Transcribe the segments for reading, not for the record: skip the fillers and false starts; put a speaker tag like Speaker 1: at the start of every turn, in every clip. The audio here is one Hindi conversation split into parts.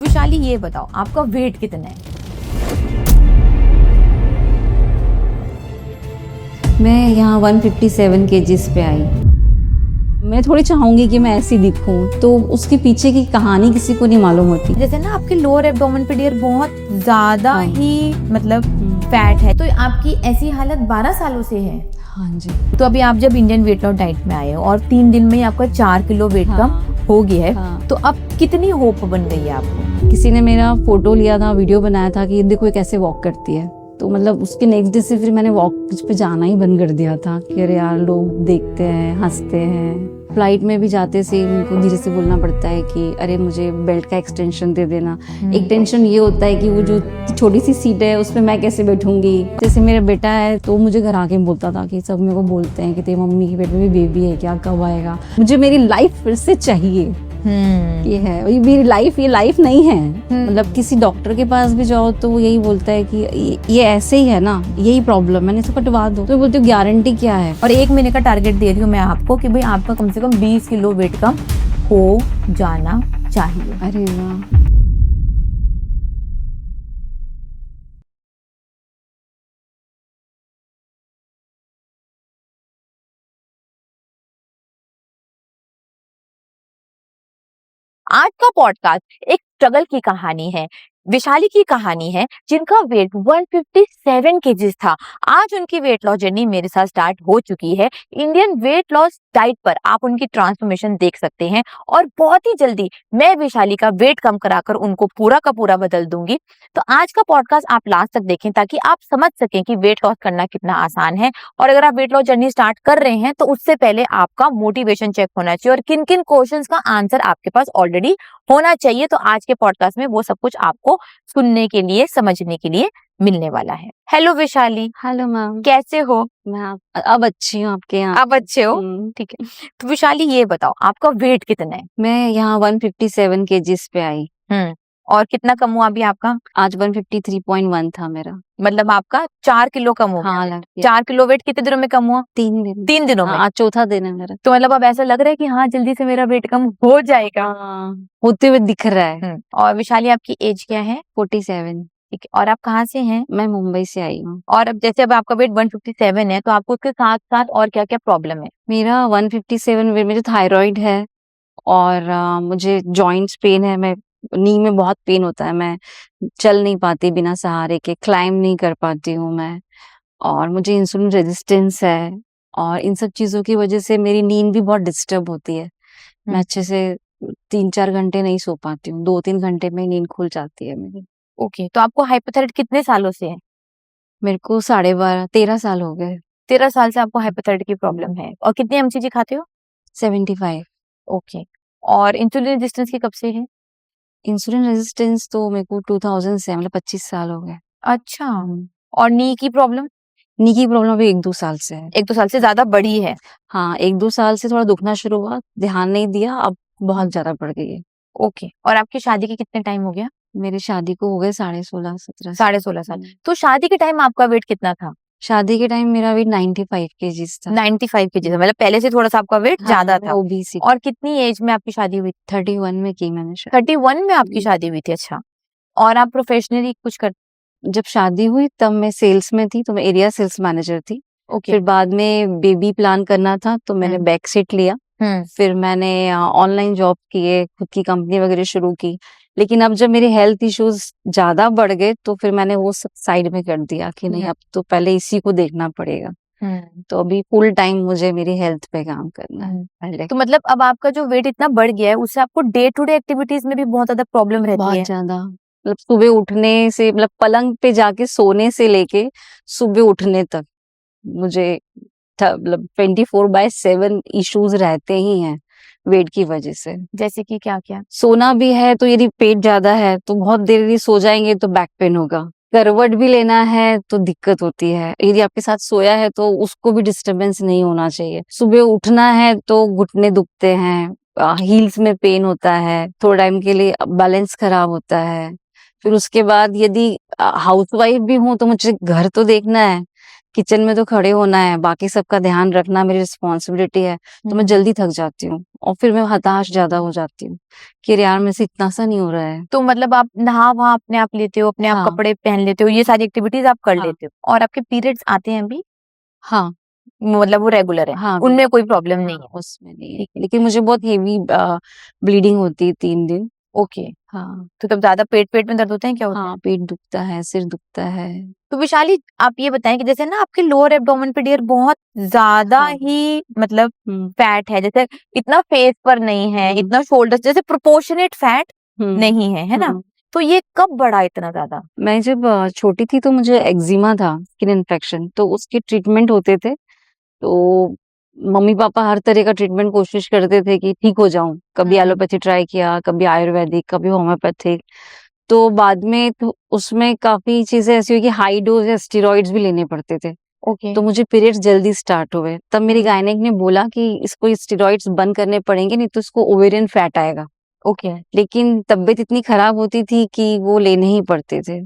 Speaker 1: विशाली ये बताओ आपका वेट कितना है?
Speaker 2: मैं यहाँ 157 केजीज पे आई। मैं थोड़ी चाहूंगी कि मैं ऐसी दिखूं, तो उसके पीछे की कहानी किसी को नहीं मालूम होती।
Speaker 1: जैसे ना आपके लोअर एब्डोमेन पे डियर बहुत ज्यादा
Speaker 2: हाँ।
Speaker 1: ही मतलब फैट है, तो आपकी ऐसी हालत 12 सालों से है।
Speaker 2: हाँ जी।
Speaker 1: तो अभी आप जब इंडियन वेट लॉस डाइट में आए हो और 3 दिन में ही आपका 4 किलो वेट
Speaker 2: हाँ।
Speaker 1: कम हो गया है,
Speaker 2: हाँ।
Speaker 1: तो अब कितनी होप बन गई है आपको?
Speaker 2: किसी ने मेरा फोटो लिया था, वीडियो बनाया था कि देखो ये कैसे वॉक करती है, तो मतलब उसके नेक्स्ट डे से फिर मैंने वॉक पे जाना ही बंद कर दिया था कि अरे यार लोग देखते हैं, हंसते हैं। फ्लाइट में भी जाते से उनको धीरे से बोलना पड़ता है कि अरे मुझे बेल्ट का एक्सटेंशन दे देना। एक टेंशन ये होता है कि वो जो छोटी सी सीट है उसमें मैं कैसे बैठूंगी। जैसे मेरा बेटा है तो मुझे घर आके बोलता था कि सब मेरे को बोलते हैं कि तेरी मम्मी के पेट में भी बेबी है क्या, कब आएगा, मुझे मेरी लाइफ फिर से चाहिए। ये है, ये मेरी लाइफ, ये लाइफ नहीं है। मतलब किसी डॉक्टर के पास भी जाओ तो वो यही बोलता है कि ये ऐसे ही है ना, यही प्रॉब्लम, मैंने इसको कटवा दो। तो बोलती हूँ गारंटी क्या है।
Speaker 1: और 1 महीने का टारगेट दे रही हूँ मैं आपको कि भाई आपका कम से कम 20 किलो वेट कम हो जाना चाहिए।
Speaker 2: अरे वाह।
Speaker 1: आज का पॉडकास्ट एक स्ट्रगल की कहानी है। विशाली की कहानी है जिनका वेट 157 केजीज था। आज उनकी वेट लॉस जर्नी मेरे साथ स्टार्ट हो चुकी है। इंडियन वेट लॉस डाइट पर आप उनकी ट्रांसफॉर्मेशन देख सकते हैं और बहुत ही जल्दी मैं विशाली का वेट कम कराकर उनको पूरा का पूरा बदल दूंगी। तो आज का पॉडकास्ट आप लास्ट तक देखें ताकि आप समझ सकें कि वेट लॉस करना कितना आसान है। और अगर आप वेट लॉस जर्नी स्टार्ट कर रहे हैं तो उससे पहले आपका मोटिवेशन चेक होना चाहिए और किन किन क्वेश्चंस का आंसर आपके पास ऑलरेडी होना चाहिए। तो आज के पॉडकास्ट में वो सब कुछ आपको सुनने के लिए, समझने के लिए मिलने वाला है। हेलो विशाली।
Speaker 2: Hello ma'am.
Speaker 1: कैसे हो?
Speaker 2: मैं अब अच्छी हूँ आपके यहाँ।
Speaker 1: आप अच्छे हो? ठीक है। तो विशाली ये बताओ आपका वेट कितना है?
Speaker 2: मैं यहाँ 157 केजीज पे आई।
Speaker 1: और कितना कम हुआ अभी आपका?
Speaker 2: आज 153.1 था मेरा।
Speaker 1: मतलब आपका 4 किलो कम हो
Speaker 2: हाँ,
Speaker 1: गया। 4 किलो वेट कितने दिनों में कम हुआ?
Speaker 2: 3 दिन।
Speaker 1: 3 दिनों में।
Speaker 2: आज चौथा दिन है मेरा।
Speaker 1: तो मतलब अब ऐसा लग रहा है कि हाँ जल्दी से मेरा वेट कम हो जाएगा।
Speaker 2: होते हुए दिख रहा है।
Speaker 1: और विशाली आपकी एज क्या है?
Speaker 2: 47।
Speaker 1: ठीक है। और आप कहाँ से हैं?
Speaker 2: मैं मुंबई से आई हूँ।
Speaker 1: और अब जैसे अब आपका वेट 157 है तो आपको उसके साथ साथ और क्या क्या प्रॉब्लम है?
Speaker 2: मेरा 157 वेट, मुझे थायराइड है और मुझे जॉइंट्स पेन है। मैं नी में बहुत पेन होता है, मैं चल नहीं पाती बिना सहारे के, क्लाइंब नहीं कर पाती हूँ मैं। और मुझे इंसुलिन रेजिस्टेंस है और इन सब चीजों की वजह से मेरी नींद भी बहुत डिस्टर्ब होती है। मैं अच्छे से 3-4 घंटे नहीं सो पाती हूँ, 2-3 घंटे में नींद खुल जाती है मेरी।
Speaker 1: ओके। तो आपको हाइपोथायराइड कितने सालों से है?
Speaker 2: मेरे को 13.5 साल हो गए।
Speaker 1: 13 साल से आपको हाइपोथायराइड की प्रॉब्लम है। और कितने एमसीजी खाते हो?
Speaker 2: 75।
Speaker 1: ओके। और इंसुलिन रेजिस्टेंस की कब से है?
Speaker 2: इंसुलिन रेजिस्टेंस तो मेरे को 2000 से, मतलब 25 साल हो गए।
Speaker 1: अच्छा। और नी की प्रॉब्लम?
Speaker 2: नी की प्रॉब्लम अभी 1-2 साल से है।
Speaker 1: 1-2 साल से ज्यादा बड़ी है?
Speaker 2: हाँ, 1-2 साल से थोड़ा दुखना शुरू हुआ, ध्यान नहीं दिया, अब बहुत ज्यादा बढ़ गई है।
Speaker 1: ओके। और आपकी शादी के कितने टाइम हो गया?
Speaker 2: मेरी शादी को हो गए 16.5-17
Speaker 1: 16.5 साल। तो शादी के टाइम आपका वेट कितना था?
Speaker 2: शादी के टाइम मेरा वेट 95 केजीज था।
Speaker 1: 95 केजी था, मतलब पहले से थोड़ा सा आपका वेट ज्यादा था।
Speaker 2: ओबीसी।
Speaker 1: और कितनी एज में आपकी शादी हुई?
Speaker 2: 31 में की मैंने शादी।
Speaker 1: 31 में आपकी शादी हुई थी? अच्छा। और आप प्रोफेशनली कुछ कर?
Speaker 2: जब शादी हुई तब मैं सेल्स में थी, तो मैं एरिया सेल्स मैनेजर थी।
Speaker 1: ओके।
Speaker 2: फिर बाद में बेबी प्लान करना था तो मैंने बैक सीट लिया। फिर मैंने ऑनलाइन जॉब किए, खुद की कंपनी वगैरह शुरू की। लेकिन अब जब मेरे हेल्थ इश्यूज ज्यादा बढ़ गए तो फिर मैंने वो सब साइड में कर दिया कि नहीं, अब तो पहले इसी को देखना पड़ेगा। तो अभी फुल टाइम मुझे मेरी हेल्थ पे काम करना है पहले।
Speaker 1: तो मतलब अब आपका जो वेट इतना बढ़ गया है उससे आपको डे टू डे एक्टिविटीज में भी बहुत ज्यादा प्रॉब्लम रहती
Speaker 2: बहुत
Speaker 1: है?
Speaker 2: ज्यादा, मतलब सुबह उठने से, मतलब पलंग पे जाके सोने से लेके सुबह उठने तक मुझे मतलब 24/7 इश्यूज रहते ही हैं वेट की वजह से।
Speaker 1: जैसे कि क्या क्या?
Speaker 2: सोना भी है तो यदि पेट ज्यादा है तो बहुत देर यदि सो जाएंगे तो बैक पेन होगा। करवट भी लेना है तो दिक्कत होती है, यदि आपके साथ सोया है तो उसको भी डिस्टरबेंस नहीं होना चाहिए। सुबह उठना है तो घुटने दुखते हैं, हील्स में पेन होता है, थोड़ा टाइम के लिए बैलेंस खराब होता है। फिर उसके बाद यदि हाउसवाइफ भी हूँ तो मुझे घर तो देखना है, किचन में तो खड़े होना है, बाकी सबका ध्यान रखना मेरी रिस्पॉन्सिबिलिटी है, तो मैं जल्दी थक जाती हूँ और फिर मैं हताश ज्यादा हो जाती हूँ कि अरे यार मेरे से इतना सा नहीं हो रहा है।
Speaker 1: तो मतलब आप नहा वहा अपने आप लेते हो, अपने आप
Speaker 2: हाँ
Speaker 1: कपड़े पहन लेते हो, ये सारी एक्टिविटीज आप कर
Speaker 2: हाँ
Speaker 1: लेते हो, और आपके पीरियड्स आते हैं अभी,
Speaker 2: हाँ
Speaker 1: मतलब वो रेगुलर है,
Speaker 2: हाँ
Speaker 1: उनमें कोई प्रॉब्लम नहीं
Speaker 2: हाँ
Speaker 1: है?
Speaker 2: उसमें नहीं है,
Speaker 1: ठीक है।
Speaker 2: लेकिन मुझे बहुत हेवी ब्लीडिंग होती है 3 दिन।
Speaker 1: ओके।
Speaker 2: हाँ
Speaker 1: तो तब ज्यादा पेट पेट में दर्द होते हैं, क्या होता है?
Speaker 2: हाँ, पेट दुखता है, सिर दुखता है।
Speaker 1: तो विशाली, आप ये बताएं कि जैसे ना आपके लोअर एब्डोमेन पे डियर बहुत ज्यादा
Speaker 2: हाँ
Speaker 1: ही मतलब
Speaker 2: हम्म
Speaker 1: फैट है, जैसे इतना फेस पर नहीं है,
Speaker 2: हम्म
Speaker 1: इतना शोल्डर, जैसे प्रोपोर्शनेट फैट नहीं है ना?
Speaker 2: हम्म।
Speaker 1: तो ये कब बढ़ा इतना ज्यादा?
Speaker 2: मैं जब छोटी थी तो मुझे एक्जिमा था, स्किन इन्फेक्शन, तो उसके ट्रीटमेंट होते थे। तो मम्मी पापा हर तरह का ट्रीटमेंट कोशिश करते थे कि ठीक हो जाऊं, कभी एलोपैथी ट्राई किया, कभी आयुर्वेदिक, कभी होम्योपैथिक। तो बाद में तो उसमें काफी चीजें ऐसी हुई कि हाई डोज या स्टेरॉइड्स भी लेने पड़ते थे।
Speaker 1: ओके।
Speaker 2: तो मुझे पीरियड्स जल्दी स्टार्ट हुए, तब मेरी गायनेक ने बोला कि इसको स्टेरॉइड्स बंद करने पड़ेंगे, नहीं तो इसको ओवेरियन फैट आएगा।
Speaker 1: ओके।
Speaker 2: लेकिन तबीयत इतनी खराब होती थी कि वो लेने ही पड़ते थे।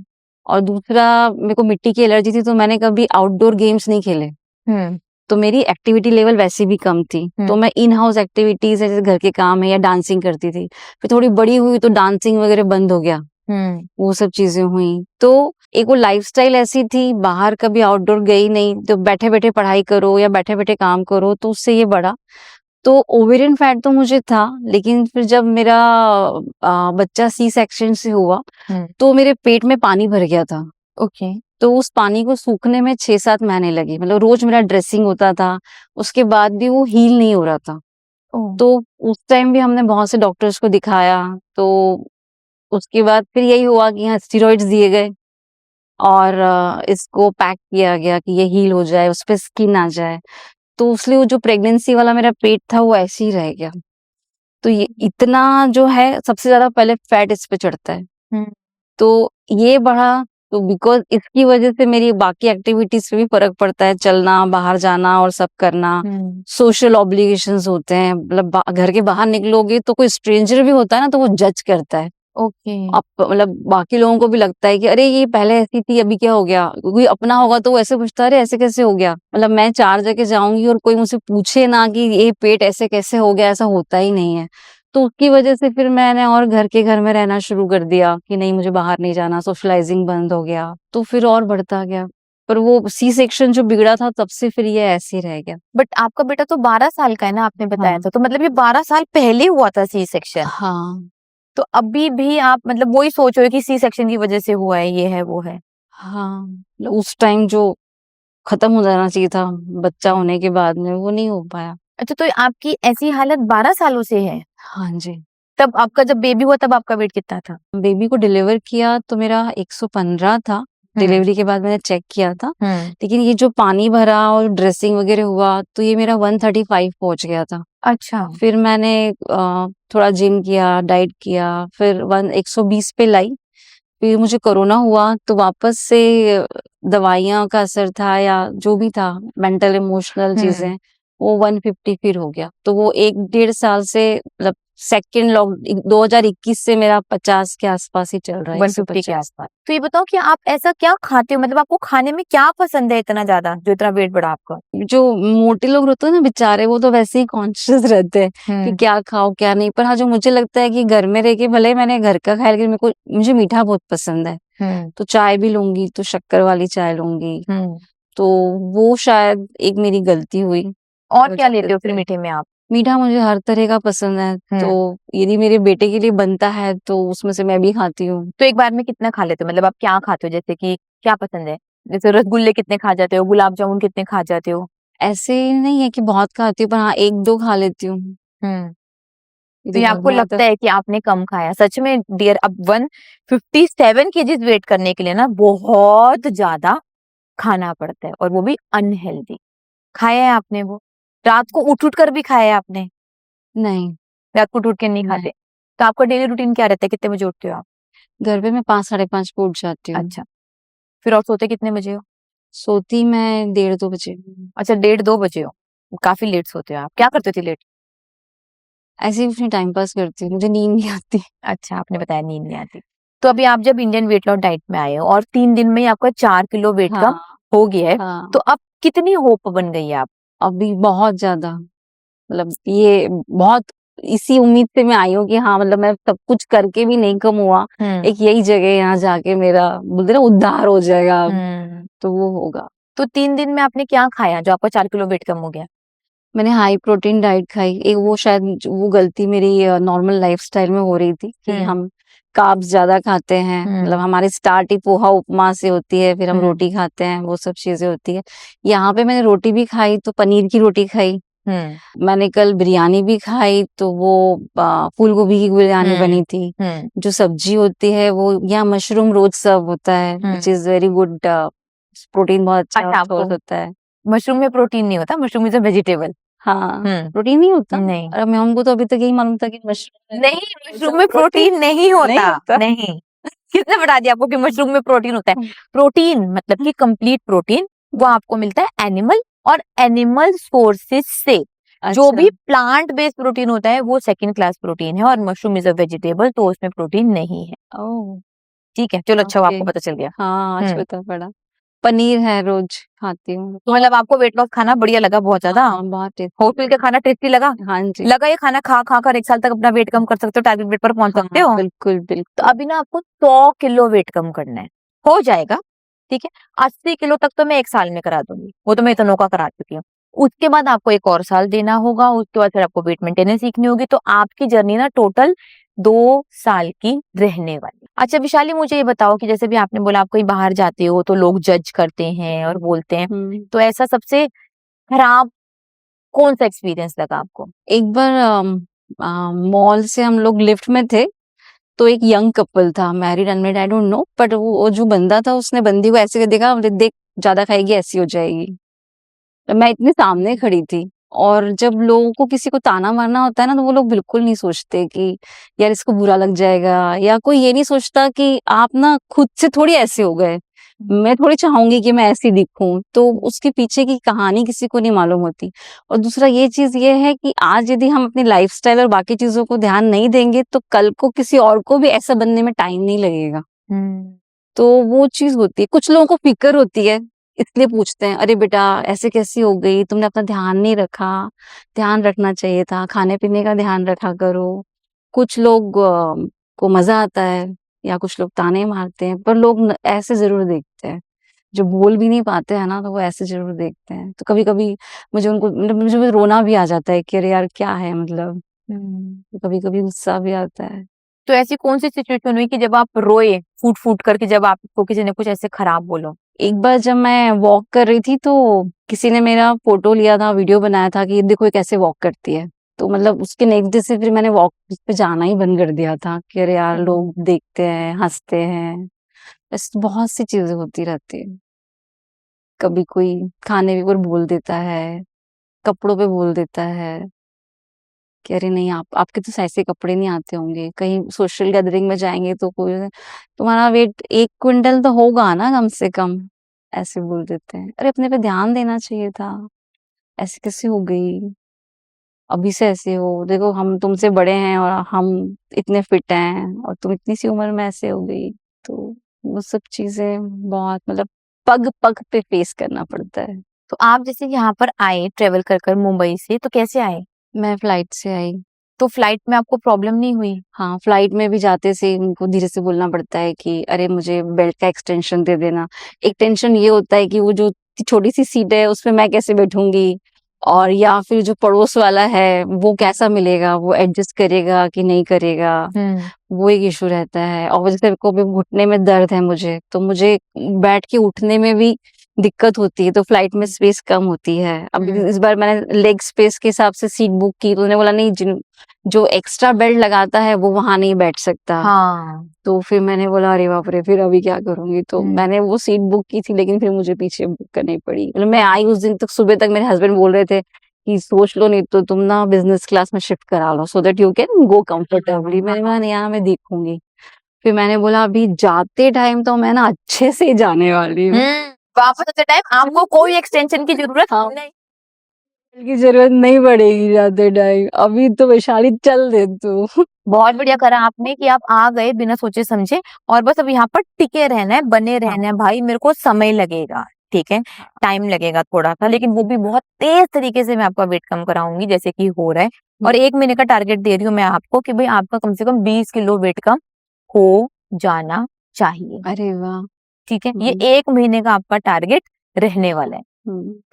Speaker 2: और दूसरा, मेरे को मिट्टी की एलर्जी थी, तो मैंने कभी आउटडोर गेम्स नहीं खेले,
Speaker 1: हम्म
Speaker 2: तो मेरी एक्टिविटी लेवल वैसे भी कम थी। तो मैं इन हाउस एक्टिविटीज जैसे घर के काम है या डांसिंग करती थी। फिर थोड़ी बड़ी हुई तो डांसिंग वगैरह बंद हो गया,
Speaker 1: हम्म
Speaker 2: वो सब चीजें हुई। तो एक वो लाइफस्टाइल ऐसी थी, बाहर कभी आउटडोर गई नहीं, तो बैठे बैठे पढ़ाई करो या बैठे बैठे काम करो, तो उससे ये बढ़ा। तो ओवेरियन फैट तो मुझे था, लेकिन फिर जब मेरा बच्चा सी सेक्शन से हुआ,
Speaker 1: हम्म।
Speaker 2: तो मेरे पेट में पानी भर गया था।
Speaker 1: ओके।
Speaker 2: तो उस पानी को सूखने में 6-7 महीने लगे, मतलब रोज मेरा ड्रेसिंग होता था, उसके बाद भी वो हील नहीं हो रहा था।
Speaker 1: ओ।
Speaker 2: तो उस टाइम भी हमने बहुत से डॉक्टर्स को दिखाया। तो उसके बाद फिर यही हुआ कि यहाँ स्टेरॉइड्स दिए गए और इसको पैक किया गया कि ये हील हो जाए, उस पे स्किन आ जाए। तो इसलिए वो जो प्रेगनेंसी वाला मेरा पेट था वो ऐसे ही रह गया। तो ये इतना जो है, सबसे ज्यादा पहले फैट इस पे चढ़ता है।
Speaker 1: हम्म
Speaker 2: तो ये बढ़ा, तो बिकॉज इसकी वजह से मेरी बाकी एक्टिविटीज पे भी फर्क पड़ता है, चलना, बाहर जाना और सब करना।
Speaker 1: हम्म
Speaker 2: सोशल ऑब्लिगेशंस होते हैं, मतलब घर के बाहर निकलोगे तो कोई स्ट्रेंजर भी होता है ना, तो वो जज करता है।
Speaker 1: ओके।
Speaker 2: अब मतलब बाकी लोगों को भी लगता है कि अरे ये पहले ऐसी थी, अभी क्या हो गया। कोई अपना होगा तो वो ऐसे पूछता है, अरे ऐसे कैसे हो गया। मतलब मैं 4 जगह जाऊंगी और कोई मुझसे पूछे ना कि ये पेट ऐसे कैसे हो गया, ऐसा होता ही नहीं है। तो उसकी वजह से फिर मैंने और घर में रहना शुरू कर दिया कि नहीं, मुझे बाहर नहीं जाना, सोशलाइजिंग बंद हो गया। तो फिर और बढ़ता गया। पर वो सी सेक्शन जो बिगड़ा था, तब से फिर ये ऐसे ही रह गया।
Speaker 1: बट आपका बेटा तो 12 साल का है ना, आपने बताया
Speaker 2: हाँ
Speaker 1: था, तो मतलब ये 12 साल पहले हुआ था सी सेक्शन?
Speaker 2: हाँ
Speaker 1: तो अभी भी आप मतलब वही सोच रहे हो कि सी सेक्शन की वजह से हुआ है, ये है वो है?
Speaker 2: हाँ, मतलब उस टाइम जो खत्म हो जाना चाहिए था बच्चा होने के बाद में, वो नहीं हो पाया।
Speaker 1: अच्छा, तो आपकी ऐसी हालत 12 सालों से है?
Speaker 2: हाँ जी।
Speaker 1: तब आपका जब बेबी हुआ तब आपका वेट कितना था?
Speaker 2: बेबी को डिलीवर किया तो मेरा 115 था। डिलीवरी के बाद मैंने चेक किया था,
Speaker 1: हम्म।
Speaker 2: लेकिन ये जो पानी भरा और ड्रेसिंग वगैरह हुआ, तो ये मेरा 135 पहुंच गया था।
Speaker 1: अच्छा।
Speaker 2: फिर मैंने थोड़ा जिम किया, डाइट किया, फिर 120 पे लाई। फिर मुझे कोरोना हुआ, तो वापस से दवाइयां का असर था या जो भी था, मेंटल इमोशनल चीजें, वो 150 फिर हो गया। तो वो 1-1.5 साल से, मतलब सेकेंड लॉक 2021 से मेरा 50 के आसपास ही चल रहा है,
Speaker 1: 150 के
Speaker 2: 150।
Speaker 1: आसपास। तो ये बताओ कि आप ऐसा क्या खाते हो, मतलब आपको खाने में क्या पसंद है इतना ज्यादा जो इतना वेट बढ़ा आपका?
Speaker 2: जो मोटे लोग रहते हैं ना बेचारे, वो तो वैसे ही कॉन्शियस रहते हैं कि क्या खाओ क्या नहीं। पर हाँ, जो मुझे लगता है कि घर में रह के, भले मैंने घर का खाया, लेकिन मुझे मीठा बहुत पसंद है।
Speaker 1: हम्म
Speaker 2: तो चाय भी लूंगी तो शक्कर वाली चाय लूंगी।
Speaker 1: हम्म।
Speaker 2: तो वो शायद एक मेरी गलती हुई।
Speaker 1: और क्या
Speaker 2: मुझे
Speaker 1: लेते हो फिर
Speaker 2: लगता है
Speaker 1: मीठे में आप?
Speaker 2: मीठा मुझे हर तरह का पसंद है, तो यदि मेरे बेटे के लिए बनता है तो उसमें से मैं भी खाती हूँ।
Speaker 1: तो एक बार में कितना खा लेते हो, मतलब आप क्या खाते हो, जैसे कि क्या पसंद है? जैसे रसगुल्ले कितने खा जाते हो, गुलाब जामुन कितने खा जाते हो?
Speaker 2: ऐसे नहीं है कि बहुत खाती हूँ, पर हाँ 1-2 खा लेती हूँ
Speaker 1: हम्म। तो
Speaker 2: यदि
Speaker 1: ये
Speaker 2: घर
Speaker 1: आपको
Speaker 2: में आता।
Speaker 1: लगता है कि आपने कम खाया सच में डियर? अब 157 केजीज वेट करने के लिए ना बहुत ज्यादा खाना पड़ता है, और वो भी अनहेल्दी। खाया है आपने वो? रात को उठ उठ कर भी खाया है आपने?
Speaker 2: नहीं
Speaker 1: रात को उठ उठ के नहीं
Speaker 2: नहीं,
Speaker 1: खाते? तो आपका डेली रूटीन क्या रहता है, कितने बजे उठते हो आप?
Speaker 2: घर पे मैं 5-5:30 पे उठ जाती हूँ।
Speaker 1: अच्छा। फिर और सोते कितने बजे हो?
Speaker 2: सोती मैं 1:30-2 बजे।
Speaker 1: अच्छा, 1:30-2 बजे हो? काफी लेट सोते हो आप, क्या करते थे लेट?
Speaker 2: ऐसे ही अपनी टाइम पास करती हूँ, मुझे नींद नहीं आती।
Speaker 1: अच्छा, आपने बताया नींद नहीं आती। तो अभी आप जब इंडियन वेट लॉस डाइट में आए हो और 3 दिन में ही आपका 4 किलो वेट कम
Speaker 2: हाँ
Speaker 1: हो गया है,
Speaker 2: हाँ,
Speaker 1: तो अब कितनी होप बन गई है आप?
Speaker 2: अभी बहुत ज़्यादा मतलब ये बहुत इसी उम्मीद से मैं आई हूँ कि हाँ, मतलब मैं सब कुछ करके भी नहीं कम हुआ, एक यही जगह है यहाँ जाके मेरा बोलते हैं ना उद्धार हो जाएगा अब, तो वो होगा।
Speaker 1: तो 3 दिन में आपने क्या खाया जो आपका 4 किलो वेट कम हो गया?
Speaker 2: मैंने हाई प्रोटीन डाइट खाई। एक वो शायद वो गलती मेरी नॉर्मल लाइफस्टाइल में हो रही थी कि हम कार्ब्स ज़्यादा खाते हैं, मतलब हमारी स्टार्ट ही पोहा उपमा से होती है, फिर हम रोटी खाते हैं, वो सब चीज़ें होती है। यहाँ पे मैंने रोटी भी खाई तो पनीर की रोटी खाई। मैंने कल बिरयानी भी खाई तो वो फूल गोभी की बिरयानी बनी थी। जो सब्जी होती है वो यहाँ मशरूम रोज सर्व होता है, which is very good, protein बहुत अच्छा
Speaker 1: अच्छा,
Speaker 2: सोर्स
Speaker 1: आपको
Speaker 2: होता है।
Speaker 1: मशरूम में प्रोटीन नहीं होता, मशरूम इज़ अ वेजिटेबल।
Speaker 2: हाँ, प्रोटीन नहीं होता?
Speaker 1: नहीं।
Speaker 2: अरे हमको तो अभी तक यही मालूम था कि मशरूम में
Speaker 1: नहीं, मशरूम में प्रोटीन नहीं
Speaker 2: नहीं
Speaker 1: होता।
Speaker 2: होता?
Speaker 1: नहीं। किसने बता दिया आपको कि मशरूम में प्रोटीन होता है?
Speaker 2: हुँ।
Speaker 1: प्रोटीन मतलब कि कंप्लीट प्रोटीन वो आपको मिलता है एनिमल और एनिमल सोर्सेज से। जो
Speaker 2: अच्छा,
Speaker 1: भी प्लांट बेस्ड प्रोटीन होता है वो सेकंड क्लास प्रोटीन है और मशरूम इज़ अ वेजिटेबल तो उसमें प्रोटीन नहीं है।
Speaker 2: ओह!
Speaker 1: ठीक है, चलो अच्छा हुआ
Speaker 2: ओके।
Speaker 1: आपको पता चल गया।
Speaker 2: हाँ, आज
Speaker 1: हुँ।
Speaker 2: पता पड़ा। पनीर है रोज़ खाती हूँ।
Speaker 1: तो मतलब आपको वेट लॉस खाना बढ़िया लगा बहुत ज़्यादा?
Speaker 2: हाँ, बहुत टेस्टी।
Speaker 1: होटल का खाना टेस्टी लगा?
Speaker 2: हाँ जी।
Speaker 1: लगा ये खाना खा कर 1 साल तक अपना वेट कम कर सकते हो, टारगेट वेट पर पहुँच सकते
Speaker 2: हाँ,
Speaker 1: हो?
Speaker 2: बिल्कुल,
Speaker 1: तो
Speaker 2: बिल्कुल।
Speaker 1: अभी ना आपको 100 किलो वेट कम करना है, हो जाएगा, ठीक है? 80 किलो तक तो मैं 1 साल में करा दूँगी, वो तो मैं इतनों का करा चुकी हूँ। उसके बाद आपको 1 और साल देना होगा, उसके बाद फिर आपको वेट मेंटेनेंस सीखनी होगी, तो आपकी जर्नी ना टोटल 2 साल की रहने वाली। अच्छा विशाली मुझे ये बताओ कि जैसे भी आपने बोला आप कहीं बाहर जाते हो तो लोग जज करते हैं और बोलते हैं,
Speaker 2: हुँ।
Speaker 1: तो ऐसा सबसे खराब कौन-सा एक्सपीरियंस लगा आपको?
Speaker 2: एक बार मॉल से हम लोग लिफ्ट में थे, तो एक यंग कपल था, married unmarried I don't know, but वो जो बंदा था उसने बंदी को ऐसे देखा, बोले देख ज़्यादा खाएगी ऐसी हो जाएगी। मैं इतने सामने खड़ी थी और जब लोगों को किसी को ताना मारना होता है ना, तो वो लोग बिल्कुल नहीं सोचते कि यार इसको बुरा लग जाएगा, या कोई ये नहीं सोचता कि आप ना खुद से थोड़ी ऐसे हो गए। मैं थोड़ी चाहूँगी कि मैं ऐसी दिखूँ, तो उसके पीछे की कहानी किसी को नहीं मालूम होती। और दूसरा ये चीज़ ये है कि आज यदि हम अपनी लाइफ़स्टाइल और बाकी चीज़ों को ध्यान नहीं देंगे, तो कल को किसी और को भी ऐसा बनने में टाइम नहीं लगेगा। तो वो चीज़ होती है। कुछ लोगों को फ़िक्र होती है, इसलिए पूछते हैं, "अरे बेटा ऐसे कैसी हो गई? तुमने अपना ध्यान नहीं रखा, ध्यान रखना चाहिए था, खाने-पीने का ध्यान रखा करो।" कुछ लोग को मज़ा आता है या कुछ लोग ताने मारते हैं, पर लोग न ऐसे ज़रूर देखते हैं। जो बोल भी नहीं पाते हैं ना, तो वो ऐसे ज़रूर देखते हैं। तो कभी-कभी मुझे उनको मतलब मुझे रोना भी आ जाता है कि अरे यार क्या है मतलब? तो कभी-कभी गुस्सा भी आता है।
Speaker 1: तो ऐसी कौन-सी सिचुएशन हुई कि जब आप रोए फूट-फूट कर के जब आपको किसी ने कुछ ऐसे खराब बोला?
Speaker 2: एक बार जब मैं वॉक कर रही थी तो किसी ने मेरा फ़ोटो लिया था, वीडियो बनाया था कि ये देखो ये कैसे वॉक करती है। तो मतलब उसके नेक्स्ट डे से फिर मैंने वॉक पे जाना ही बंद कर दिया था कि अरे यार लोग देखते हैं, हँसते हैं। ऐसी बहुत सी चीज़ें होती रहती हैं। कभी कोई खाने के ऊपर बोल देता है, कपड़ों पे बोल देता है कि अरे नहीं आप आपके तो ऐसे कपड़े नहीं आते होंगे। कहीं सोशल गैदरिंग में जाएँगे तो कोई तुम्हारा वेट 1 क्विंटल तो होगा ना कम से कम, ऐसे बोल देते हैं। अरे अपने पे ध्यान देना चाहिए था, ऐसे कैसे हो गई? अभी से ऐसे हो, देखो हम तुमसे बड़े हैं और हम इतने फिट हैं और तुम इतनी सी उम्र में ऐसे हो गई। तो वो सब चीज़ें बहुत मतलब पग-पग पे फेस करना पड़ता है।
Speaker 1: तो आप जैसे यहाँ पर आए ट्रेवल कर मुंबई से तो कैसे आए?
Speaker 2: मैं फ्लाइट से आई।
Speaker 1: तो फ्लाइट में आपको प्रॉब्लम नहीं हुई?
Speaker 2: हाँ, फ्लाइट में भी जाते से उनको धीरे से बोलना पड़ता है कि अरे मुझे बेल्ट का एक्सटेंशन दे देना। एक टेंशन ये होता है कि वो जो छोटी-सी सीट है उसपे मैं कैसे बैठूँगी? और या फिर जो पड़ोस वाला है वो कैसा मिलेगा? वो एडजस्ट करेगा कि नहीं करेगा? वो एक इश्यू रहता है। और जैसे को भी घुटने में दर्द है मुझे, तो मुझे बैठ के उठने में भी दिक्कत होती है, तो फ्लाइट में स्पेस कम होती है। अब इस बार मैंने लेग स्पेस के हिसाब से सीट बुक की, तो उन्होंने बोला नहीं जो एक्स्ट्रा बेल्ट लगाता है वो वहाँ नहीं बैठ सकता।
Speaker 1: हाँ।
Speaker 2: तो फिर मैंने बोला अरे बाप रे! फिर अभी क्या करूँगी? तो मैंने वो सीट बुक की थी लेकिन फिर मुझे पीछे बुक करनी पड़ी। मतलब मैं आई उस दिन तक सुबह तक मेरे हस्बैंड बोल रहे थे कि सोच लो नहीं तो तुम ना बिज़नेस क्लास में शिफ्ट करा लो so that you can go comfortably. मैंने कहा नहीं यार मैं देखूँगी। फिर मैंने बोला अभी जाते टाइम तो मैं ना अच्छे से जाने वाली हूँ।
Speaker 1: वापस आते टाइम आपको कोई एक्सटेंशन की जरूरत
Speaker 2: हाँ।
Speaker 1: नहीं।
Speaker 2: की ज़रूरत नहीं पड़ेगी जाते टाइम। अभी तो वैशाली चल दे तू।
Speaker 1: बहुत बढ़िया करा आपने कि आप आ गए बिना सोचे समझे और बस अब यहाँ पर टिके रहना है, बने रहना है भाई, मेरे को समय लगेगा। ठीक है, टाइम लगेगा थोड़ा सा, लेकिन वो भी बहुत तेज तरीके से मैं आपका वेट कम कराऊंगी जैसे कि हो रहा है। और 1 महीने का टारगेट दे रही हूँ मैं आपको कि भाई आपका कम से कम 20 किलो वेट कम हो जाना चाहिए।
Speaker 2: अरे वाह!
Speaker 1: ठीक है, ये
Speaker 2: हम्म,
Speaker 1: 1 महीने का आपका टारगेट रहने वाला है।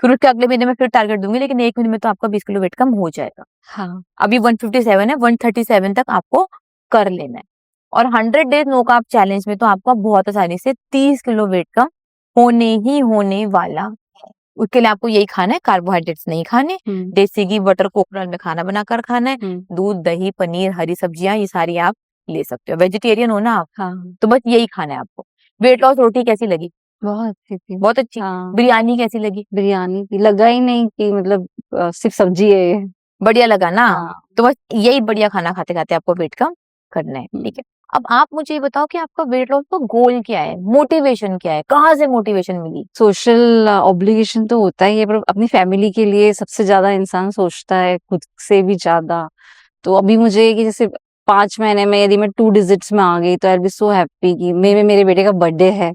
Speaker 1: फिर उसके अगले महीने में फिर टारगेट दूंगी, लेकिन 1 महीने में तो आपका 20 किलो वेट कम हो जाएगा।
Speaker 2: हाँ,
Speaker 1: अभी 157 है, 137 तक आपको कर लेना है। और 100 डेज नो कार्ब चैलेंज में तो आपका बहुत आसानी से 30 किलो वेट कम होने ही होने वाला है। उसके लिए आपको यही खाना है, कार्बोहाइड्रेट्स नहीं खाने, देसी घी बटर कोकोनट में खाना बनाकर खाना है, दूध दही पनीर हरी सब्जियां ये सारी आप ले सकते हो। वेजिटेरियन हो ना आप,
Speaker 2: हाँ,
Speaker 1: तो बस यही खाना है आपको। वेट लॉस रोटी कैसी लगी?
Speaker 2: बहुत अच्छी थी।
Speaker 1: बहुत अच्छी।
Speaker 2: हाँ,
Speaker 1: बिरयानी कैसी लगी?
Speaker 2: बिरयानी थी, लगा ही नहीं कि मतलब सिर्फ सब्जी है ये।
Speaker 1: बढ़िया लगा ना?
Speaker 2: हाँ,
Speaker 1: तो बस यही बढ़िया खाना खाते खाते आपको वेट कम करना है, ठीक है। अब आप मुझे ये बताओ कि आपका वेट लॉस का गोल क्या है, मोटिवेशन क्या है, कहाँ से मोटिवेशन मिली?
Speaker 2: सोशल ऑब्लिगेशन तो होता ही है, पर अपनी फैमिली के लिए सबसे ज्यादा इंसान सोचता है, खुद से भी ज्यादा। तो अभी मुझे कि जैसे 5 महीने में यदि मैं 2 डिजिट्स में आ गई तो आई बी सो हैप्पी कि मेरे बेटे का बर्थडे है,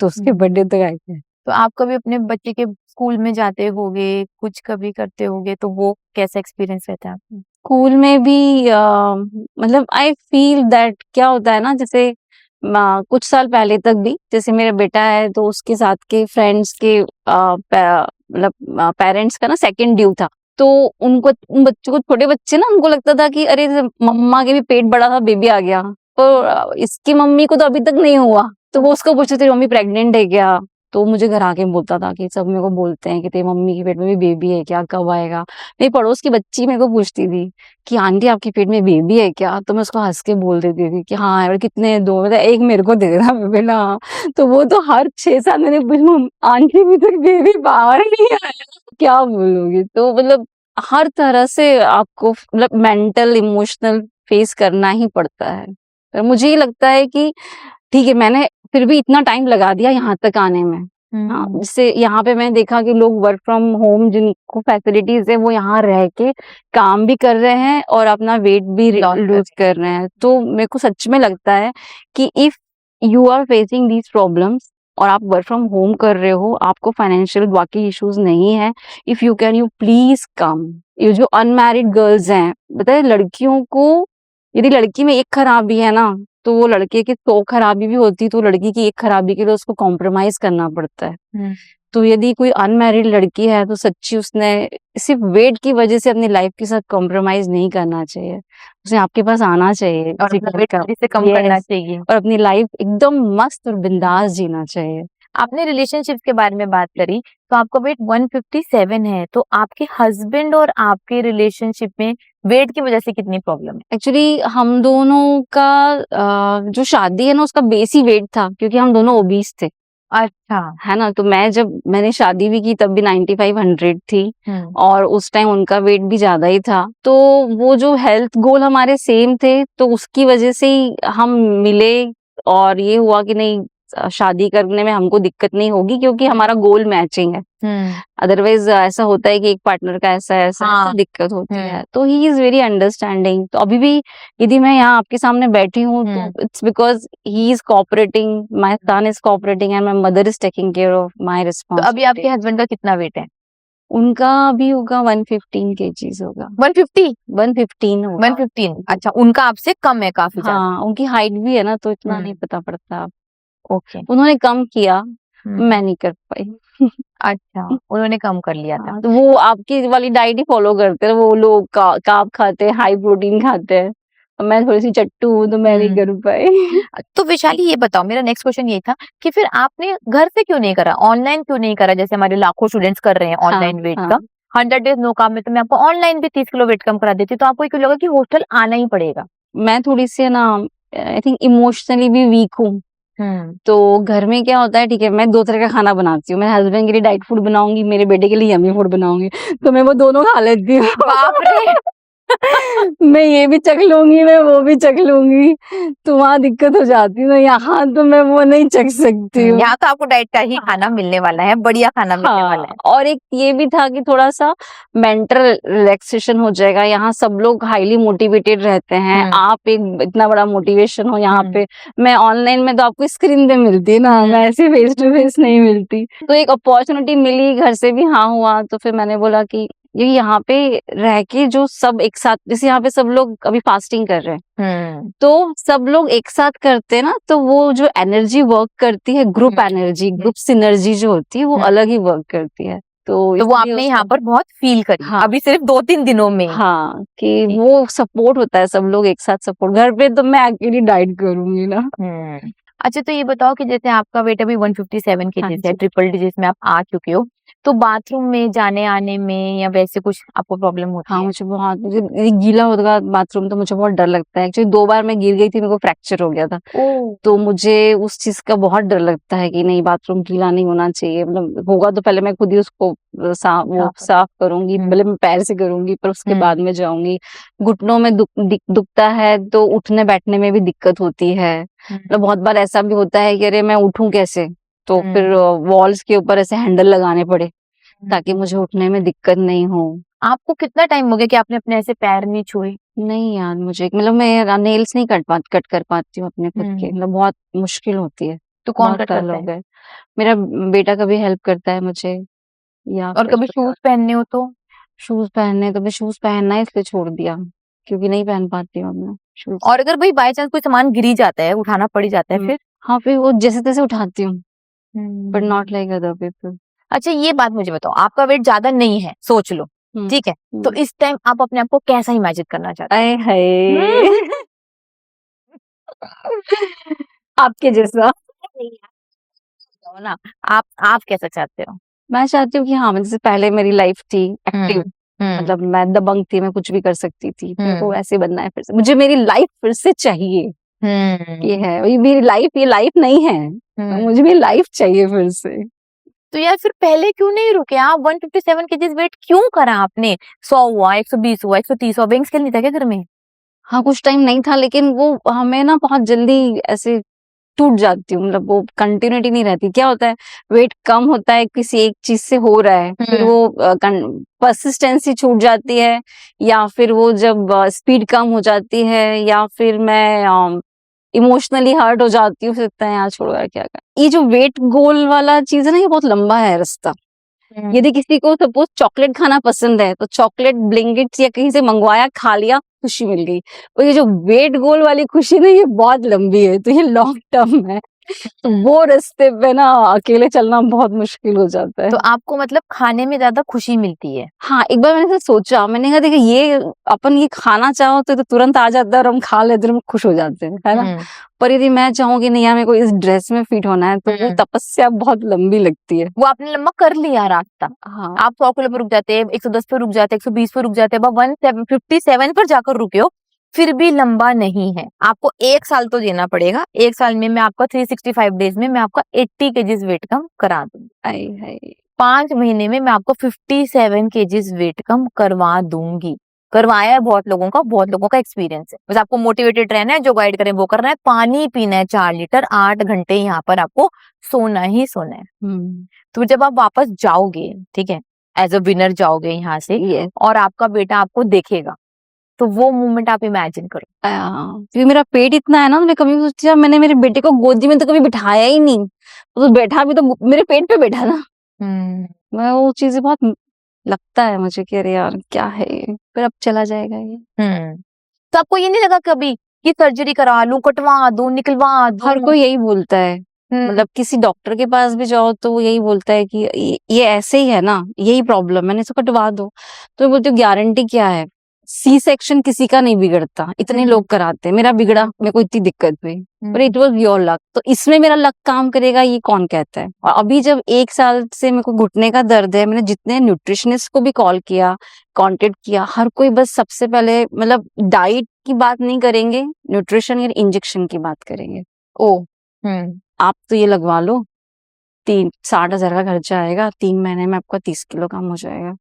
Speaker 2: तो उसके बर्थडे तक आई थी।
Speaker 1: तो आप कभी अपने बच्चे के स्कूल में जाते होगे, कुछ कभी करते होगे, तो वो कैसा एक्सपीरियंस रहता है आपको?
Speaker 2: स्कूल में भी मतलब आई फील दैट क्या होता है ना, जैसे कुछ साल पहले तक भी जैसे मेरा बेटा है तो उसके साथ के फ्रेंड्स के मतलब पेरेंट्स का ना सेकंड ड्यू था, तो उनको उन बच्चों को, छोटे बच्चे ना, उनको लगता था कि अरे मम्मा के भी पेट बड़ा था, बेबी आ गया, तो इसकी मम्मी को तो अभी तक नहीं हुआ, तो वो उसको पूछते थे मम्मी प्रेग्नेंट है क्या? तो मुझे घर आके बोलता था कि सब मेरे को बोलते हैं कि तेरी मम्मी के पेट में भी बेबी है क्या, कब आएगा? मेरी पड़ोस की बच्ची मेरे को पूछती थी कि आंटी आपके पेट में बेबी है क्या? तो मैं उसको हंस के बोल देती थी कि हाँ। और कितने दो, मतलब एक मेरे को दे देना बेटा। तो वो तो हर 6-7 महीने पूछ, आंटी अभी तक बेबी बाहर नहीं आया, क्या बोलोगी? तो मतलब हर तरह से आपको मतलब मेंटल इमोशनल फेस करना ही पड़ता है। पर मुझे ये लगता है कि ठीक है, मैंने फिर भी इतना टाइम लगा दिया यहाँ तक आने में। हाँ, जिससे यहाँ पे मैंने देखा कि लोग वर्क फ्रॉम होम जिनको फैसिलिटीज है वो यहाँ रह के काम भी कर रहे हैं और अपना वेट भी लूज कर रहे हैं। तो मेरे को सच में लगता है कि if you are facing these problems और आप वर्क फ्रॉम होम कर रहे हो, आपको फाइनेंशियल बाकी इश्यूज नहीं है, if you can, you please come. ये जो अनमैरिड गर्ल्स हैं, बताए लड़कियों को, यदि लड़की में एक खराबी है ना, तो वो लड़के की 100 खराबी भी होती, तो लड़की की एक खराबी के लिए उसको कॉम्प्रोमाइज करना पड़ता है। तो यदि कोई अनमैरिड लड़की है तो सच्ची उसने सिर्फ वेट की वजह से अपनी लाइफ के साथ कॉम्प्रोमाइज नहीं करना चाहिए, उसे आपके पास आना चाहिए
Speaker 1: और
Speaker 2: किसी
Speaker 1: अपना वेट
Speaker 2: का,
Speaker 1: जल्दी से कम करना चाहिए।
Speaker 2: और अपनी लाइफ एकदम मस्त और बिंदास जीना चाहिए।
Speaker 1: आपने रिलेशनशिप के बारे में बात करी, तो आपका वेट 157 है, तो आपके हस्बैंड और आपके रिलेशनशिप में वेट की वजह से कितनी प्रॉब्लम है?
Speaker 2: एक्चुअली हम दोनों का जो शादी है ना उसका बेस ही वेट था, क्योंकि हम दोनों ओबीस थे,
Speaker 1: अच्छा।
Speaker 2: है ना। तो मैंने शादी भी की तब भी 95-100 थी, और उस टाइम उनका वेट भी ज्यादा ही था। तो वो जो हेल्थ गोल हमारे सेम थे, तो उसकी वजह से ही हम मिले, और ये हुआ कि नहीं, शादी करने में हमको दिक्कत नहीं होगी क्योंकि हमारा गोल मैचिंग है। अदरवाइज ऐसा होता है कि एक पार्टनर का ऐसा ऐसा
Speaker 1: हाँ।
Speaker 2: तो दिक्कत होती है। तो ही इज वेरी अंडरस्टैंडिंग। तो अभी भी यदि मैं यहाँ आपके सामने बैठी हूँ तो it's because he is cooperating, my son is cooperating and my mother is taking care of my
Speaker 1: तो
Speaker 2: रिस्पांसिबिलिटी।
Speaker 1: अभी आपके हस्बैंड का कितना वेट है?
Speaker 2: उनका अभी होगा 115 kgs होगा।
Speaker 1: 150?
Speaker 2: 115 होगा।
Speaker 1: 115, अच्छा, उनका आपसे कम है काफी ज्यादा।
Speaker 2: हाँ, उनकी हाइट भी है ना, तो इतना नहीं पता पड़ता।
Speaker 1: ओके।
Speaker 2: उन्होंने कम किया, मैं नहीं कर पाई।
Speaker 1: अच्छा, उन्होंने कम कर लिया था।
Speaker 2: हाँ, तो वो आपकी वाली डाइट ही फॉलो करते हैं, वो लोग कार्ब खाते हैं, हाई प्रोटीन खाते हैं, और मैं थोड़ी सी चट्टू हूँ तो मैं नहीं कर पाई।
Speaker 1: तो वैशाली ये बताओ, मेरा नेक्स्ट क्वेश्चन ये था कि फिर आपने घर से क्यों नहीं करा, ऑनलाइन क्यों नहीं करा, जैसे हमारे लाखों स्टूडेंट्स कर रहे हैं ऑनलाइन वेट कम। 100 डेज नो कार्ब में तो मैं आपको ऑनलाइन भी 30 किलो वेट कम करा देती, तो आपको क्यों लगा कि हॉस्टल आना ही पड़ेगा?
Speaker 2: मैं थोड़ी सी ना, आई थिंक इमोशनली भी वीक हूँ। तो घर में क्या होता है, ठीक है, मैं 2 तरह का खाना बनाती हूँ, मैं हस्बैंड के लिए डाइट फूड बनाऊंगी, मेरे बेटे के लिए यम्मी फूड बनाऊंगी, तो मैं वो दोनों खा लेती हूँ।
Speaker 1: बाप रे।
Speaker 2: मैं ये भी चख लूंगी, मैं वो भी चख लूंगी, तो वहाँ दिक्कत हो जाती है ना। यहाँ तो मैं वो नहीं चख सकती हूँ।
Speaker 1: यहाँ तो आपको डाइट का ही खाना मिलने वाला है, बढ़िया खाना मिलने वाला
Speaker 2: हाँ,
Speaker 1: है।
Speaker 2: और एक ये भी था कि थोड़ा सा मेंटल रिलैक्सेशन हो जाएगा। यहाँ सब लोग हाईली मोटिवेटेड रहते हैं, आप एक इतना बड़ा मोटिवेशन हो यहाँ पे। मैं ऑनलाइन में तो आपको स्क्रीन पे मिलती है ना, मैं ऐसे फेस टू फेस नहीं मिलती। तो एक अपॉर्चुनिटी मिली, घर से भी हाँ हुआ, तो फिर मैंने बोला कि ये यहाँ पे रह के जो सब एक साथ, जैसे यहाँ पे सब लोग अभी फास्टिंग कर रहे हैं, तो सब लोग एक साथ करते हैं ना, तो वो जो एनर्जी वर्क करती है, ग्रुप एनर्जी, ग्रुप सिनर्जी जो होती है, वो अलग ही वर्क करती है। तो
Speaker 1: वो
Speaker 2: इसलिए
Speaker 1: आपने यहाँ
Speaker 2: उसका
Speaker 1: पर बहुत फील करी
Speaker 2: हाँ
Speaker 1: अभी सिर्फ 2-3 दिनों में।
Speaker 2: हाँ, कि वो सपोर्ट होता है, सब लोग एक साथ सपोर्ट। घर पे तो मैं अकेली डाइट करूंगी ना।
Speaker 1: अच्छा, तो ये बताओ कि जैसे आपका वेट अभी 157
Speaker 2: हाँ
Speaker 1: केजीज है,
Speaker 2: जी।
Speaker 1: ट्रिपल डिजिट में आप आ चुके हो, तो बाथरूम में जाने आने में या वैसे कुछ आपको प्रॉब्लम होती
Speaker 2: हाँ,
Speaker 1: है?
Speaker 2: मुझे गीला होगा बाथरूम तो मुझे बहुत डर लगता है। एक्चुअली 2 बार मैं गिर गई थी, मेरे को फ्रैक्चर हो गया था।
Speaker 1: ओह!
Speaker 2: तो मुझे उस चीज़ का बहुत डर लगता है कि नहीं, बाथरूम गीला नहीं होना चाहिए। मतलब होगा तो पहले मैं खुद ही उसको साफ करूँगी, भले मैं पैर से करूँगी, पर उसके बाद में जाऊँगी। घुटनों में दुखता है तो उठने-बैठने में भी दिक्कत होती है। मतलब बहुत बार ऐसा भी होता है कि अरे मैं उठूँ कैसे? तो फिर वॉल्स के ऊपर ऐसे हैंडल लगाने पड़े, ताकि मुझे उठने में दिक्कत नहीं हो।
Speaker 1: आपको कितना टाइम हो गया कि आपने अपने ऐसे पैर नहीं छुए?
Speaker 2: नहीं यार, मुझे मतलब मैं नेल्स नहीं कट कर पाती हूँ अपने खुद के, मतलब बहुत मुश्किल होती है।
Speaker 1: तो कौन
Speaker 2: बहुत
Speaker 1: कट
Speaker 2: साल
Speaker 1: करता
Speaker 2: हो
Speaker 1: है?
Speaker 2: गए। मेरा बेटा कभी हेल्प करता है मुझे, या
Speaker 1: और
Speaker 2: फिर
Speaker 1: कभी शूज पहनने हो तो?
Speaker 2: शूज़ पहनने, तो मैं शूज़ पहनना ही इसलिए छोड़ दिया, क्योंकि नहीं पहन पाती हूँ अब मैं शूज़।
Speaker 1: और अगर भाई बाय चांस कोई सामान गिर ही जाता है, उठाना पड़ ही जाता है फिर?
Speaker 2: हाँ, फिर वो जैसे-तैसे उठाती हूँ, but
Speaker 1: hmm.
Speaker 2: Not like other people.
Speaker 1: अच्छा, ये बात मुझे बताओ, आपका वेट ज़्यादा नहीं है, सोच लो,
Speaker 2: हुँ,
Speaker 1: ठीक है? तो
Speaker 2: हुँ।
Speaker 1: इस टाइम आप अपने आप को कैसा इमेजिन करना चाहते
Speaker 2: आए हाय!
Speaker 1: हो?
Speaker 2: आपके जैसा।
Speaker 1: बताओ ना, आप कैसा चाहते हो?
Speaker 2: मैं चाहती हूँ कि हाँ, जैसे पहले मेरी लाइफ थी एक्टिव,
Speaker 1: हुँ,
Speaker 2: मतलब मैं दबंग थी, मैं कुछ भी कर सकती थी। मेरे को
Speaker 1: हुँ,
Speaker 2: ऐसे बनना है फिर से। मुझे मेरी लाइफ फिर से चाहिए, ये
Speaker 1: हुँ,
Speaker 2: है। ये लाइफ नहीं है।
Speaker 1: हुँ।
Speaker 2: मुझे मेरी लाइफ चाहिए फिर से।
Speaker 1: तो यार फिर पहले क्यों नहीं रुके आप? 157 केजीज़ वेट क्यों करा आपने? 100 हुआ, 120 हुआ, 130 हुआ, वेइंग स्केल नहीं था क्या घर में?
Speaker 2: हाँ, कुछ टाइम नहीं था, लेकिन वो हमें ना बहुत जल्दी ऐसे टूट जाती हूँ, मतलब वो कंटिन्यूटी नहीं रहती। क्या होता है, वेट कम होता है, किसी एक चीज़ से हो रहा है, फिर वो परसिस्टेंसी छूट जाती है, या फिर वो जब स्पीड कम हो जाती है, या फिर मैं इमोशनली हर्ट हो जाती हूँ, फिर लगता है यार छोड़ो यार, क्या करें। ये जो वेट गोल वाला चीज़ है ना, ये बहुत लंबा है रास्ता। यदि किसी को सपोज़ चॉकलेट खाना पसंद है, तो चॉकलेट ब्लिंकिट या कहीं से मंगवाया, खा लिया, खुशी मिल गई। और ये जो वेट गोल वाली खुशी ना, ये बहुत लंबी है, तो ये लॉन्ग टर्म है। तो वो रास्ते पे ना अकेले चलना बहुत मुश्किल हो जाता है।
Speaker 1: तो आपको मतलब खाने में ज़्यादा खुशी मिलती है?
Speaker 2: हाँ, एक बार मैंने ऐसा सोचा, मैंने कहा देखिए, ये अपन ये खाना चाहो तो तुरंत आ जाता है और हम खा लेते हैं, हम खुश हो जाते हैं, है ना? पर यदि मैं चाहूँ कि नहीं यार, मेरे को इस ड्रेस में फिट होना है, तो वो तपस्या बहुत लंबी लगती है।
Speaker 1: वो आपने लंबा कर लिया रास्ता।
Speaker 2: हाँ।
Speaker 1: आप 100 किलो पे रुक जाते, 110 पे रुक जाते, 120 पे रुक जाते, अब 157 पर जाकर रुके हो, फिर भी लंबा नहीं है। आपको 1 साल तो देना पड़ेगा। 1 साल में मैं आपका 365 डेज़ में मैं आपका 80 केजीज़ वेट कम करा दूँगी।
Speaker 2: आय हाय!
Speaker 1: 5 महीने में मैं आपको 57 केजीज़ वेट कम करवा दूँगी। करवाया है बहुत लोगों का एक्सपीरियंस है। बस आपको मोटिवेटेड रहना है, जो गाइड करें वो करना है, पानी पीना है 4 लीटर, 8 घंटे यहाँ पर आपको सोना ही सोना है। तो जब आप वापस जाओगे, ठीक है, एज अ विनर जाओगे यहाँ से,
Speaker 2: यस।
Speaker 1: और आपका बेटा आपको देखेगा, तो वो मोमेंट आप इमेजिन करो।
Speaker 2: क्योंकि मेरा पेट इतना है ना, तो मैं कभी सोचा, मैंने मेरे बेटे को गोदी में तो कभी बिठाया ही नहीं। वो तो बैठा भी तो मेरे पेट पे बैठा ना। मैं वो चीज़ें बहुत लगता है मुझे कि अरे यार क्या है ये? फिर अब चला जाएगा ये।
Speaker 1: तो आपको ये नहीं लगा कभी कि सर्जरी करा लूं, कटवा दूं, निकलवा
Speaker 2: हर
Speaker 1: दूं?
Speaker 2: कोई यही बोलता है। मतलब किसी डॉक्टर के पास भी जाओ तो वो यही बोलता है कि ये ऐसे ही है ना, यही प्रॉब्लम है, मैंने इसको कटवा दो। तो मैं बोलती हूँ गारंटी क्या है? सी सेक्शन किसी का नहीं बिगड़ता, इतने लोग कराते हैं। मेरा बिगड़ा, मेरे को इतनी दिक्कत हुई, पर इट वाज़ योर लक। तो इसमें मेरा लक काम करेगा, ये कौन कहता है? और अभी जब 1 साल से मेरे को घुटने का दर्द है, मैंने जितने न्यूट्रिशनिस्ट को भी कॉल किया, कांटेक्ट किया, हर कोई बस सबसे पहले मतलब डाइट की बात नहीं करेंगे, न्यूट्रिशन या इंजेक्शन की बात करेंगे। ओह! आप तो ये लगवा लो, 60,000 का खर्चा आएगा, 3 महीने में आपका 30 किलो कम हो जाएगा।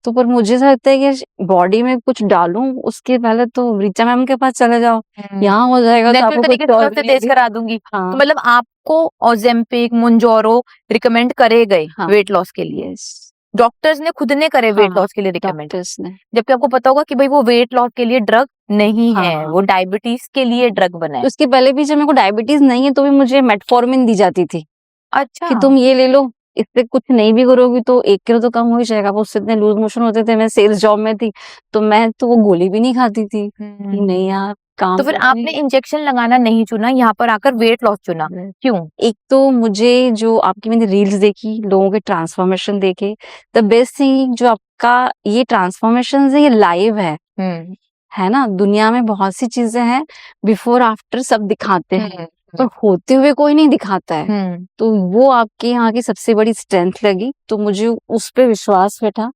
Speaker 2: तो पर मुझे ऐसा लगता है कि बॉडी में कुछ डालूं उसके पहले तो ऋचा मैम के पास चले जाओ, यहाँ हो जाएगा तो
Speaker 1: नेचुरल
Speaker 2: आपको
Speaker 1: तरीके
Speaker 2: कुछ
Speaker 1: से
Speaker 2: और
Speaker 1: उससे तेज करा दूंगी। तो
Speaker 2: हाँ
Speaker 1: मतलब आपको ओजेम्पिक, मोंजोरो रिकमेंड करे गए
Speaker 2: हाँ
Speaker 1: वेट लॉस के लिए,
Speaker 2: यस
Speaker 1: डॉक्टर्स ने खुद ने करे वेट
Speaker 2: हाँ
Speaker 1: लॉस के लिए रिकमेंड,
Speaker 2: डॉक्टर्स ने
Speaker 1: जबकि आपको पता होगा कि भाई वो वेट लॉस के लिए ड्रग नहीं है,
Speaker 2: हाँ
Speaker 1: वो डायबिटीज के लिए ड्रग बना है।
Speaker 2: उसके पहले भी जब मेरे को डायबिटीज नहीं है तो भी मुझे मेटफॉर्मिन दी जाती थी
Speaker 1: अच्छा,
Speaker 2: कि तुम ये ले लो, इससे कुछ नहीं भी करोगी तो 1 किलो तो कम हो ही जाएगा। अब उससे इतने लूज मोशन होते थे, मैं सेल्स जॉब में थी तो मैं तो वो गोली भी नहीं खाती थी कि नहीं यार काम
Speaker 1: तो फिर
Speaker 2: तो
Speaker 1: आपने इंजेक्शन लगाना नहीं चुना, यहाँ पर आकर वेट लॉस चुना, क्यों?
Speaker 2: एक तो मुझे जो आपकी मैंने रील्स देखी, लोगों के ट्रांसफॉर्मेशन देखे, द बेस्ट थिंग जो आपका ये ट्रांसफॉर्मेशन है ये लाइव है ना। दुनिया में बहुत सी चीजें हैं बिफोर आफ्टर सब दिखाते हैं पर होते हुए कोई नहीं दिखाता है, तो वो आपके यहाँ की सबसे बड़ी स्ट्रेंथ लगी, तो मुझे उस पे विश्वास बैठा,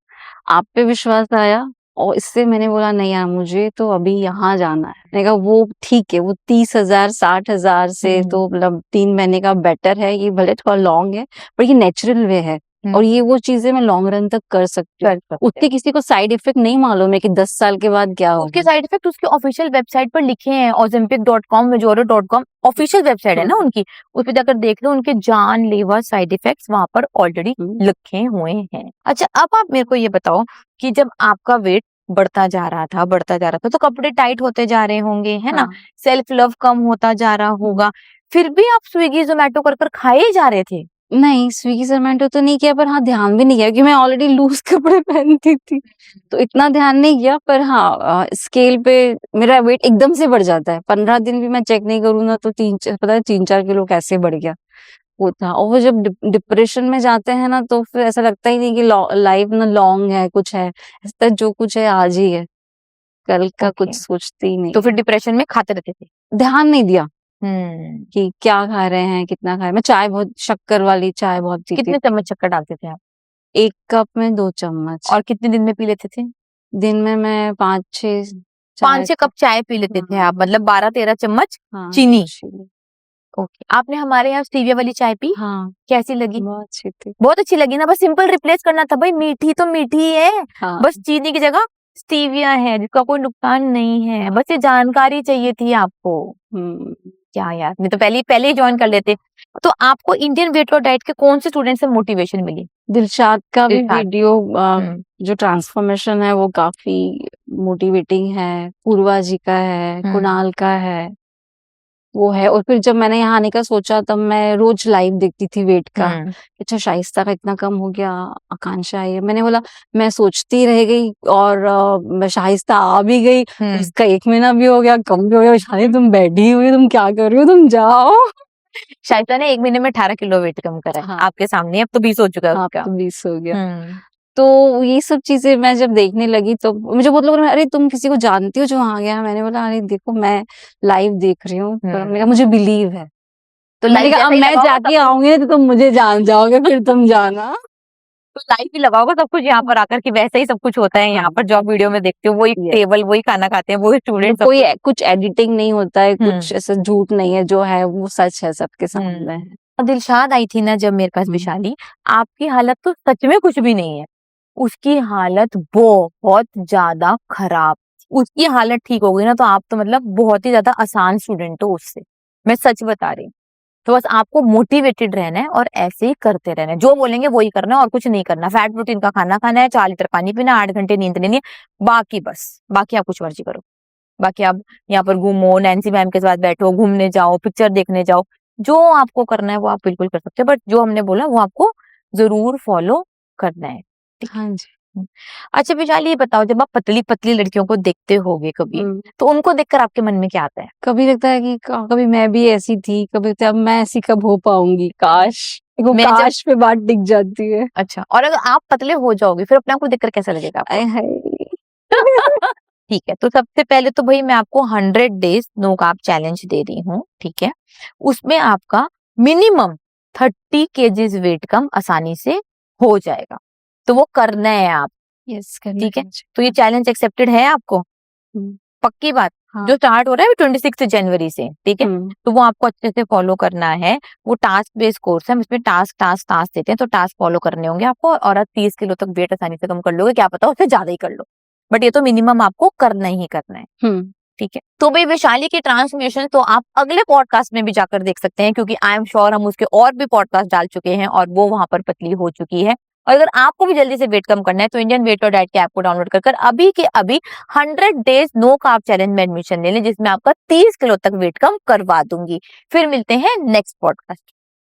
Speaker 2: आप पे विश्वास आया और इससे मैंने बोला नहीं यार मुझे तो अभी यहाँ जाना है। मैंने कहा वो ठीक है, वो 30,000 60,000 से तो मतलब 3 महीने का बेटर है, ये भले थोड़ा लॉन्ग है पर ये नेचुरल वे है और ये वो चीजें मैं लॉन्ग रन तक कर सकती हूँ। उसके किसी को साइड इफेक्ट नहीं मालूम है कि 10 साल के बाद क्या
Speaker 1: उसके
Speaker 2: होगा।
Speaker 1: साइड इफेक्ट उसकी ऑफिशियल वेबसाइट पर लिखे हैं, ozempic.com, majoro.com ऑफिशियल वेबसाइट है ना उनकी, उस पे जाकर देख लो, उनके जानलेवा साइड इफेक्ट्स वहां पर ऑलरेडी लिखे हुए हैं। अच्छा, अब आप मेरे को ये बताओ कि जब आपका वेट बढ़ता जा रहा था तो कपड़े टाइट होते जा रहे होंगे, है ना, सेल्फ लव कम होता जा रहा होगा, फिर भी आप स्विगी जोमेटो कर खाए जा रहे थे?
Speaker 2: नहीं स्विगी जोमेटो तो नहीं किया, पर हाँ ध्यान भी नहीं किया क्योंकि मैं ऑलरेडी लूज कपड़े पहनती थी तो इतना ध्यान नहीं किया। पर हाँ स्केल पे मेरा वेट एकदम से बढ़ जाता है, 15 दिन भी मैं चेक नहीं करूँ ना तो पता है 3-4 किलो कैसे बढ़ गया वो था। और वो जब डिप्रेशन में जाते हैं ना तो फिर ऐसा लगता ही नहीं कि लाइफ ना लॉन्ग है, कुछ है, ऐसा जो कुछ है आज ही है, कल का कुछ सोचती ही नहीं।
Speaker 1: तो फिर डिप्रेशन में खाते रहते थे?
Speaker 2: ध्यान नहीं दिया कि क्या खा रहे हैं, कितना खा रहे हैं। मैं चाय बहुत, शक्कर वाली चाय बहुत पीती।
Speaker 1: कितने चम्मच शक्कर डालते थे आप?
Speaker 2: 1 कप में 2 चम्मच।
Speaker 1: और कितने दिन में पी लेते थे?
Speaker 2: दिन में मैं 5-6
Speaker 1: कप चाय पी लेते थे आप, मतलब 12-13 चम्मच चीनी। ओके, आपने हमारे यहाँ स्टीविया वाली चाय पी?
Speaker 2: हाँ
Speaker 1: कैसी लगी?
Speaker 2: बहुत अच्छी थी।
Speaker 1: बहुत अच्छी लगी ना, बस सिंपल रिप्लेस करना था भाई, मीठी तो मीठी ही है, बस चीनी की जगह स्टीविया है जिसका कोई नुकसान नहीं है, बस ये जानकारी चाहिए थी आपको। क्या यार, नहीं तो पहले ही ज्वाइन कर लेते। तो आपको इंडियन वेट लॉस डाइट के कौन से स्टूडेंट से मोटिवेशन मिली?
Speaker 2: दिलशाद का भी वीडियो जो ट्रांसफॉर्मेशन है वो काफी मोटिवेटिंग है, पूर्वा जी का है, कुणाल का है, वो है। और फिर जब मैंने यहाँ आने का सोचा तब मैं रोज लाइव देखती थी वेट का, अच्छा शाइस्ता का इतना कम हो गया, आकांक्षा है, मैंने बोला मैं सोचती रह गई और शाइस्ता आ भी गई, इसका 1 महीना भी हो गया, कम भी हो गया, शायद तुम बैठी हुई, तुम क्या कर रही हो, तुम जाओ।
Speaker 1: शाइस्ता ने 1 महीने में 18 किलो वेट कम करा है आपके सामने, अब तो 20 हो चुका है उसका।
Speaker 2: अब तो 20 हो गया। तो ये सब चीजें मैं जब देखने लगी तो मुझे बहुत लोगों ने अरे तुम किसी को जानती हो जो वहां गया? मैंने बोला अरे देखो मैं लाइव देख रही हूँ, पर मैंने कहा मुझे बिलीव है, तो मैंने कहा अब मैं जाके आऊंगी तो तुम मुझे जान जाओगे, फिर तुम जाना।
Speaker 1: तो लाइव भी लगा होगा सब कुछ यहाँ पर आकर कि वैसे ही सब कुछ होता है यहाँ पर, जो आप वीडियो में देखते हो वही टेबल, वही खाना खाते हैं, वही स्टूडेंट,
Speaker 2: कोई कुछ एडिटिंग नहीं होता है, कुछ ऐसा झूठ नहीं है, जो है वो सच है सबके सामने।
Speaker 1: दिलशाद आई थी ना जब मेरे पास विशाली, आपकी हालत तो सच में कुछ भी नहीं है, उसकी हालत बहुत ज्यादा खराब, उसकी हालत ठीक हो गई ना तो आप तो मतलब बहुत ही ज्यादा आसान स्टूडेंट हो उससे, मैं सच बता रही हूँ। तो बस आपको मोटिवेटेड रहना है और ऐसे ही करते रहना है, जो बोलेंगे वही करना है और कुछ नहीं करना। फैट प्रोटीन का खाना खाना है, 4 लीटर पानी पीना, 8 घंटे नींद लेनी है, बाकी आप कुछ मर्जी करो। बाकी आप यहाँ पर घूमो, नैन्सी मैम के साथ बैठो, घूमने जाओ, पिक्चर देखने जाओ, जो आपको करना है वो आप बिल्कुल कर सकते हो, बट जो हमने बोला वो आपको जरूर फॉलो करना है।
Speaker 2: हाँ जी।
Speaker 1: अच्छा विशाली, ये बताओ जब आप पतली पतली लड़कियों को देखते होगे कभी, तो उनको देखकर आपके मन में क्या आता है?
Speaker 2: कभी लगता है कि कभी मैं भी ऐसी थी, कभी लगता है अब मैं ऐसी कब हो पाऊंगी, काश वो काश पे बात टिक जाती है।
Speaker 1: अच्छा, और अगर आप पतले हो जाओगे फिर अपने आप को देखकर कैसा लगेगा आपको? ठीक है, तो सबसे पहले तो भाई मैं आपको 100 डेज नो कार्ब चैलेंज दे रही हूँ, ठीक है, उसमें आपका मिनिमम 30 केजीज वेट कम आसानी से हो जाएगा, तो वो करना है आप।
Speaker 2: यस
Speaker 1: ठीक है, तो ये चैलेंज एक्सेप्टेड है आपको? पक्की बात?
Speaker 2: हाँ।
Speaker 1: जो स्टार्ट हो रहा है 26 जनवरी से, ठीक है। तो वो आपको अच्छे से फॉलो करना है। वो टास्क बेस्ड कोर्स है, इसमें टास्क टास्क टास्क देते हैं, तो टास्क फॉलो करने होंगे आपको, और आप 30 किलो तक वेट आसानी से कम कर लोगे, क्या पता उससे ज्यादा ही कर लो, बट ये तो मिनिमम आपको करना ही करना है, ठीक है। तो भाई वैशाली की ट्रांसफॉर्मेशन तो आप अगले पॉडकास्ट में भी जाकर देख सकते हैं, क्योंकि आई एम श्योर हम उसके और भी पॉडकास्ट डाल चुके हैं और वो वहां पर पतली हो चुकी है। और अगर आपको भी जल्दी से वेट कम करना है तो इंडियन वेट और डाइट के ऐप को डाउनलोड कर अभी के अभी 100 डेज नो कार्ब चैलेंज में एडमिशन ले लें, जिसमें आपका 30 किलो तक वेट कम करवा दूंगी। फिर मिलते हैं नेक्स्ट पॉडकास्ट।